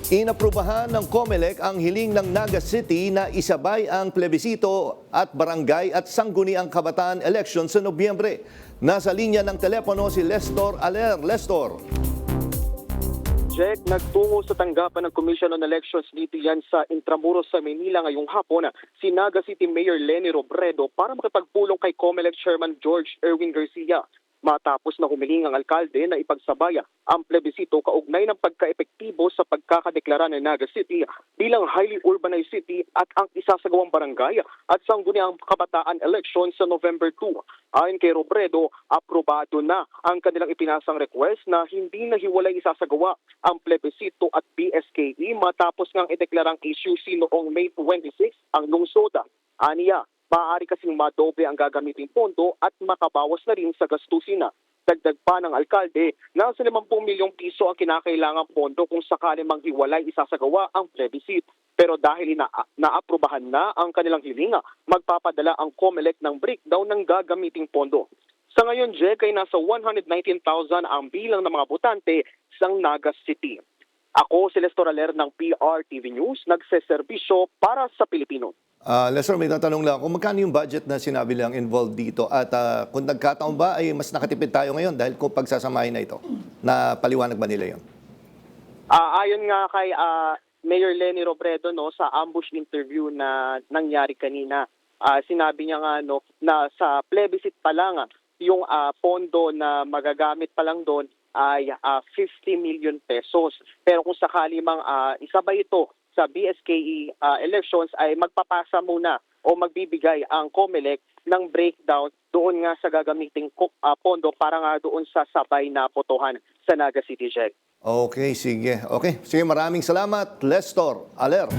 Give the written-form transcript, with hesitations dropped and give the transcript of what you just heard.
Inaprubahan ng COMELEC ang hiling ng Naga City na isabay ang plebisito at barangay at sangguniang kabataan election sa Nobyembre. Nasa linya ng telepono si Lestor Aler. Lestor. Jack, nagtungo sa tanggapan ng Commission on Elections dito yan sa Intramuros sa Maynila ngayong hapon si Naga City Mayor Leni Robredo para makipagpulong kay COMELEC Chairman George Erwin Garcia. Matapos na humiling ang alkalde na ipagsabaya ang plebisito kaugnay ng pagkaepektibo sa pagkakadeklara ng Naga City bilang highly urbanized city at ang isasagawang barangay at sangguniang kabataan election sa November 2. Ayon kay Robredo, aprobado na ang kanilang ipinasang request na hindi nahiwalay isasagawa ang plebisito at BSKE matapos ngang ideklarang issue noong May 26 ang lungsod. Aniya, maaari kasing madoble ang gagamiting pondo at makabawas na rin sa gastusin. Dagdag pa ng alkalde, nasa 50 milyong piso ang kinakailangang pondo kung sakali manghiwalay isasagawa ang plebiscite. Pero dahil naaprubahan na ang kanilang hiling, magpapadala ang COMELEC ng breakdown ng gagamiting pondo. Sa ngayon, Jack, ay nasa 119,000 ang bilang ng mga botante sa Naga City. Ako si Lestor Aler ng PRTV News, nagseserbisyo para sa Pilipino. Lestor, may tatanong lang kung magkano yung budget na sinabi lang involved dito at kung nagkataon ba ay mas nakatipid tayo ngayon dahil kung pagsasamahin na ito, na paliwanag ba nila yun? Ayon nga kay Mayor Leni Robredo sa ambush interview na nangyari kanina, sinabi niya nga na sa plebiscite pa lang yung pondo na magagamit pa lang doon ay 50 million pesos. Pero kung sakali mang isabay ito sa BSKE elections ay magpapasa muna o magbibigay ang COMELEC ng breakdown doon nga sa gagamiting pondo para nga doon sa sabay na botohan sa Naga City, Jack. Okay, sige. Okay, sige, maraming salamat, Lestor Aler.